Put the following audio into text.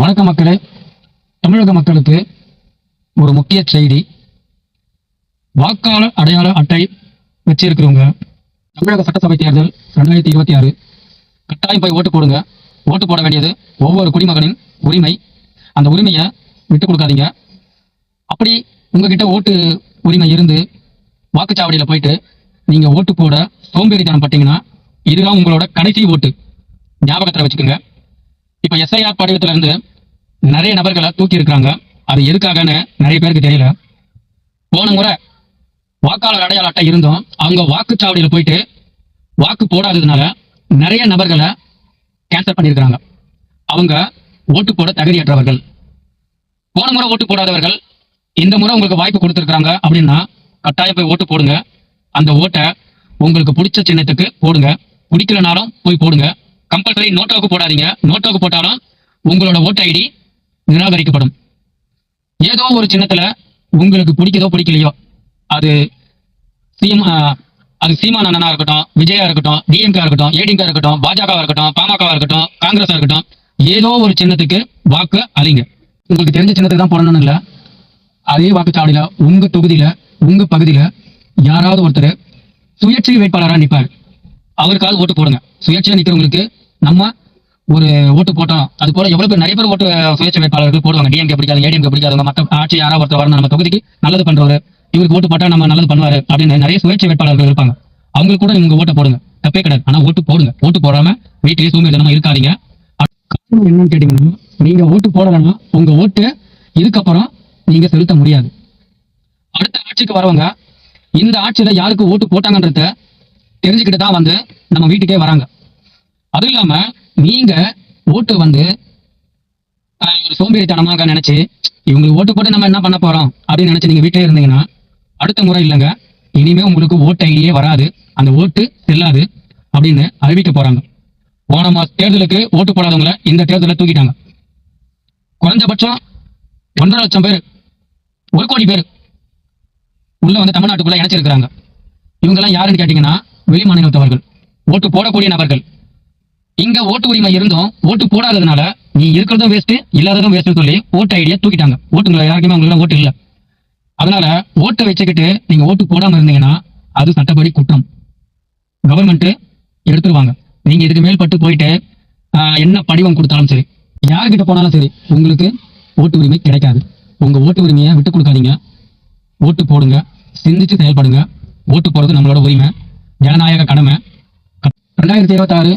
வணக்க மக்களே, தமிழக மக்களுக்கு ஒரு முக்கிய செய்தி. வாக்காளர் அடையாள அட்டை வச்சிருக்கிறவங்க தமிழக சட்டசபை தேர்தல் 2026 கட்டாயம் போய் ஓட்டு போடுங்க. ஓட்டு போட வேண்டியது ஒவ்வொரு குடிமகனின் உரிமை. அந்த உரிமையை விட்டு கொடுக்காதீங்க. அப்படி உங்ககிட்ட ஓட்டு உரிமை இருந்து வாக்குச்சாவடியில் போயிட்டு நீங்க ஓட்டு போட சோம்பேறித்தனம் பட்டீங்கன்னா இதுதான் உங்களோட கடைசி ஓட்டு. ஞாபகத்தில் வச்சுக்கோங்க. இப்ப எஸ்ஐஆர் படிவத்துல இருந்து நிறைய நபர்களை தூக்கி இருக்கிறாங்க. அது எதுக்காகன்னு நிறைய பேருக்கு தெரியல. போன முறை வாக்காளர் அடையாள அட்டை இருந்தும் அவங்க வாக்குச்சாவடியில் போயிட்டு வாக்கு போடாததுனால நிறைய நபர்களை கேன்சல் பண்ணியிருக்கிறாங்க. அவங்க ஓட்டு போட தகுதியற்றவர்கள். போன முறை ஓட்டு போடாதவர்கள் இந்த முறை உங்களுக்கு வாய்ப்பு கொடுத்துருக்காங்க அப்படின்னா கட்டாயம் போய் ஓட்டு போடுங்க. அந்த ஓட்டை உங்களுக்கு பிடிச்ச சின்னத்துக்கு போடுங்க. பிடிக்கலனாலும் போய் போடுங்க. கம்பல்சரி நோட்டாவுக்கு போடாதீங்க. நோட்டாவுக்கு போட்டாலும் உங்களோட ஓட்டு ஐடி நிராகரிக்கப்படும். ஏதோ ஒரு சின்னத்துல உங்களுக்கு பிடிக்கதோ பிடிக்கலையோ, அது சீமான் அண்ணனா இருக்கட்டும், விஜயா இருக்கட்டும், டிஎம்கே இருக்கட்டும், ஏடிஎம்கே இருக்கட்டும், பாஜகவா இருக்கட்டும், பாமகவா இருக்கட்டும், காங்கிரஸா இருக்கட்டும், ஏதோ ஒரு சின்னத்துக்கு வாக்கு அளிங்க. உங்களுக்கு தெரிஞ்ச சின்னத்துக்கு தான் போடணும்னு இல்லை. அதே வாக்குச்சாவடியில உங்க தொகுதியில உங்க பகுதியில யாராவது ஒருத்தர் சுயேட்சை வேட்பாளராக நிற்பாரு. அவருக்காவது ஓட்டு போடுங்க. சுயேட்சையா நிற்கிறவங்களுக்கு நம்ம ஒரு ஓட்டு போட்டோம். அது போல எவ்வளவு பேர் நிறைய பேர் ஓட்டு சுயேட்சை வேட்பாளர்கள் போடுவாங்க. டிஎம்கே பிடிக்காது, ஏடிஎம்கே பிடிக்காதவங்க, மற்ற ஆட்சி யாராவது ஒருத்தர் வரணும், நம்ம தொகுதிக்கு நல்லது பண்றவர், இவருக்கு ஓட்டு போட்டா நம்ம நல்லது பண்ணுவாரு அப்படின்னு நிறைய சுயேட்சை வேட்பாளர்கள் இருப்பாங்க. அவங்களுக்கு கூட நீங்க ஓட்ட போடுங்க, தப்பே கிடையாது. ஆனா ஓட்டு போடுங்க. ஓட்டு போடாம வீட்டிலேயே சோம்பேறித்தனமா இருக்காதீங்க. காரணம் என்னன்னு கேட்டீங்கன்னா, நீங்க ஓட்டு போடலன்னா உங்க ஓட்டு இதுக்கப்புறம் நீங்க செலுத்த முடியாது. அடுத்த ஆட்சிக்கு வரவங்க இந்த ஆட்சியில யாருக்கு ஓட்டு போட்டாங்கன்றத தெரிஞ்சுக்கிட்டு தான் வந்து நம்ம வீட்டுக்கே வராங்க. அதுவும் இல்லாம நீங்க ஓட்டு வந்து ஒரு சோம்பேறித்தனமாக நினைச்சு இவங்களுக்கு ஓட்டு போட்டு நம்ம என்ன பண்ண போறோம் அப்படின்னு நினைச்சு நீங்க வீட்டிலே இருந்தீங்கன்னா அடுத்த முறை இல்லைங்க, இனிமே உங்களுக்கு ஓட்டு ஐடியே வராது, அந்த ஓட்டு செல்லாது அப்படின்னு அறிவிக்க போறாங்க. போன மாச தேர்தலுக்கு ஓட்டு போடாதவங்களை இந்த தேர்தலில் தூக்கிட்டாங்க. குறைஞ்சபட்சம் 1.5 லட்சம் பேர், 1 கோடி பேர் உள்ள வந்து தமிழ்நாட்டுக்குள்ள இணைச்சிருக்கிறாங்க. இவங்கெல்லாம் யாருன்னு கேட்டீங்கன்னா வெளி மாநிலத்தவர்கள், ஓட்டு போடக்கூடிய நபர்கள். இங்க ஓட்டு உரிமை இருந்தும் ஓட்டு போடாததுனால நீ இருக்கிறதும் வேஸ்ட், இல்லாததும் வேஸ்ட் சொல்லி ஓட்டு ஐடியா தூக்கிட்டாங்க. ஓட்டுங்களை யாருக்குமே அவங்களுக்கு ஓட்டு இல்லை. அதனால ஓட்டை வச்சுக்கிட்டு நீங்க ஓட்டு போடாம இருந்தீங்கன்னா அது சட்டப்படி குற்றம். கவர்மெண்ட் எடுத்துருவாங்க. நீங்க இதுக்கு மேல்பட்டு போயிட்டு என்ன படிவம் கொடுத்தாலும் சரி, யாருக்கிட்ட போனாலும் சரி, உங்களுக்கு ஓட்டு உரிமை கிடைக்காது. உங்க ஓட்டு உரிமையை விட்டு கொடுக்காதீங்க. ஓட்டு போடுங்க, சிந்திச்சு செயல்படுங்க. ஓட்டு போடுறது நம்மளோட உரிமை, ஜனநாயக கடமை. 2026